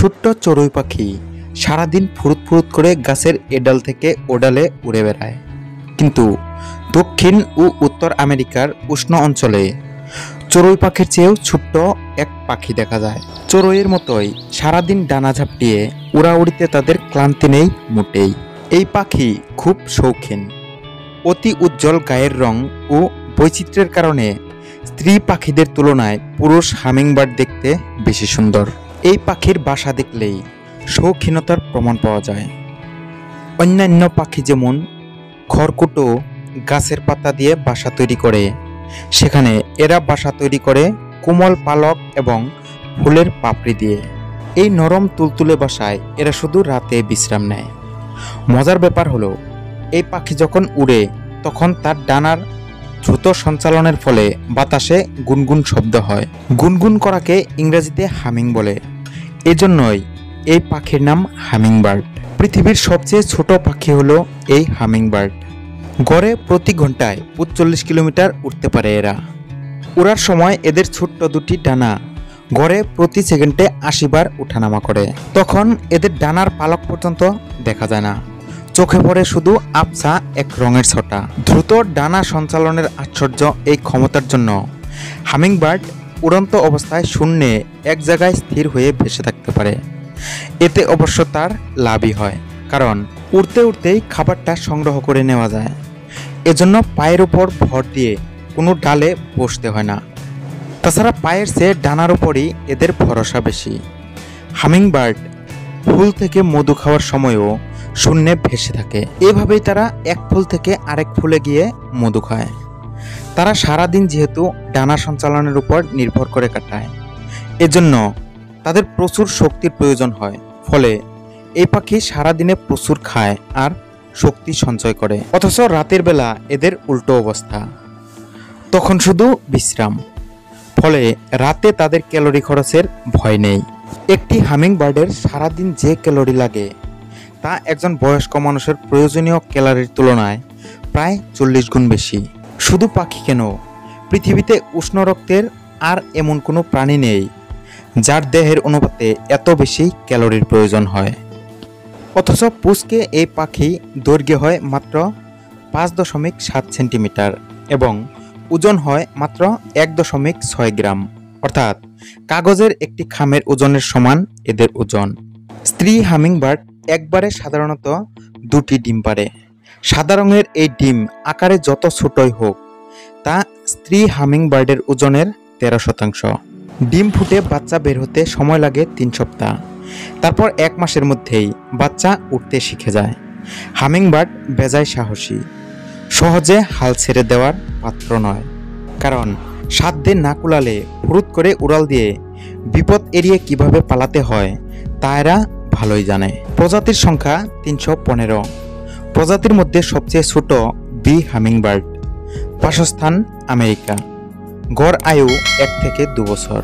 ছোট্ট চড়ুই পাখি সারাদিন ফুরুত ফুরুত করে গাছের এডাল থেকে ওডালে উড়ে বেড়ায়। কিন্তু দক্ষিণ ও উত্তর আমেরিকার উষ্ণ অঞ্চলে চড়ুই পাখির চেয়েও ছোট্ট এক পাখি দেখা যায়। চড়ুইয়ের মতোই সারাদিন ডানা ঝাপটিয়ে উড়াউড়িতে তাদের ক্লান্তি নেই মোটেই। এই পাখি খুব শৌখিন। অতি উজ্জ্বল গায়ের রং ও বৈচিত্র্যের কারণে স্ত্রী পাখিদের তুলনায় পুরুষ হামিংবার্ড দেখতে বেশি সুন্দর। এই পাখির বাসা দেখলেই শৌখিনতার প্রমাণ পাওয়া যায়। অন্যান্য পাখি যেমন খড়কুটো গাছের পাতা দিয়ে বাসা তৈরি করে, সেখানে এরা বাসা তৈরি করে কোমল পালক এবং ফুলের পাপড়ি দিয়ে। এই নরম তুলতুলে বাসায় এরা শুধু রাতে বিশ্রাম নেয়। মজার ব্যাপার হলো, এই পাখি যখন উড়ে তখন তার ডানার দ্রুত সঞ্চালনের ফলে বাতাসে গুনগুন শব্দ হয়। গুনগুন করাকে ইংরেজিতে হামিং বলে। এজন্যই এই পাখির নাম হামিংবার্ড। পৃথিবীর সবচেয়ে ছোট পাখি হলো এই হামিংবার্ড। গড়ে প্রতি ঘন্টায় ৪৫ কিলোমিটার উড়তে পারে এরা। উড়ার সময় এদের ছোট্ট দুটি ডানা গড়ে প্রতি সেকেন্ডে ৮০ বার ওঠানামা করে। তখন এদের ডানার পালক পর্যন্ত দেখা যায় না, চোখে পড়ে শুধু আবছা এক রঙের ছটা। দ্রুত ডানা সঞ্চালনের আশ্চর্য এই ক্ষমতার জন্য হামিংবার্ড উড়ন্ত অবস্থায় শূন্যে এক জায়গায় স্থির হয়ে ভেসে থাকতে পারে। এতে অবশ্য তার লাভই হয়, কারণ উড়তে উড়তেই খাবারটা সংগ্রহ করে নেওয়া যায়। এজন্য পায়ের উপর ভর দিয়ে কোনো ডালে বসতে হয় না। তাছাড়া পায়ের চেয়ে ডানার উপরই এদের ভরসা বেশি। হামিংবার্ড ফুল থেকে মধু খাওয়ার সময়ও শূন্যে ভেসে থাকে। এভাবেই তারা এক ফুল থেকে আরেক ফুলে গিয়ে মধু খায়। তারা সারাদিন যেহেতু ডানা সঞ্চালনের উপর নির্ভর করে কাটায়, এজন্য তাদের প্রচুর শক্তির প্রয়োজন হয়। ফলে এই পাখি সারাদিনে প্রচুর খায় আর শক্তি সঞ্চয় করে। অথচ রাতের বেলা এদের উল্টো অবস্থা, তখন শুধু বিশ্রাম। ফলে রাতে তাদের ক্যালোরি খরচের ভয় নেই। একটি হামিংবার্ডের সারাদিন যে ক্যালোরি লাগে তা একজন বয়স্ক মানুষের প্রয়োজনীয় ক্যালোরির তুলনায় প্রায় ৪০ গুণ বেশি। শুধু পাখি কেন, পৃথিবীতে উষ্ণ রক্তের আর এমন কোনো প্রাণী নেই যার দেহের অনুপাতে এত বেশি ক্যালোরির প্রয়োজন হয়। অথচ পুচকে এই পাখি দৈর্ঘ্য হয় মাত্র ৫.৭ সেন্টিমিটার এবং ওজন হয় মাত্র ১.৬ গ্রাম, অর্থাৎ কাগজের একটি খামের ওজনের সমান এদের ওজন। স্ত্রী হামিংবার্ড একবারে সাধারণত ২টি ডিম পাড়ে। সাদা রঙের এই ডিম আকারে যত ছোটই হোক, তা স্ত্রী হামিংবার্ডের ওজনের ১৩%। ডিম ফুটে বাচ্চা বের হতে সময় লাগে ৩ সপ্তাহ। তারপর ১ মাসের মধ্যেই বাচ্চা উঠতে শিখে যায়। হামিংবার্ড বেজায় সাহসী, সহজে হাল ছেড়ে দেওয়ার পাত্র নয়। কারণ সাধ্যে না কুলালে ফুরুত করে উড়াল দিয়ে বিপদ এড়িয়ে কিভাবে পালাতে হয় তা এরা ভালোই জানে। প্রজাতির সংখ্যা ৩১৫। প্রজাতির মধ্যে সবচেয়ে ছোট বি হামিংবার্ড। বাসস্থান আমেরিকা। গড় আয়ু ১ থেকে ২ বছর।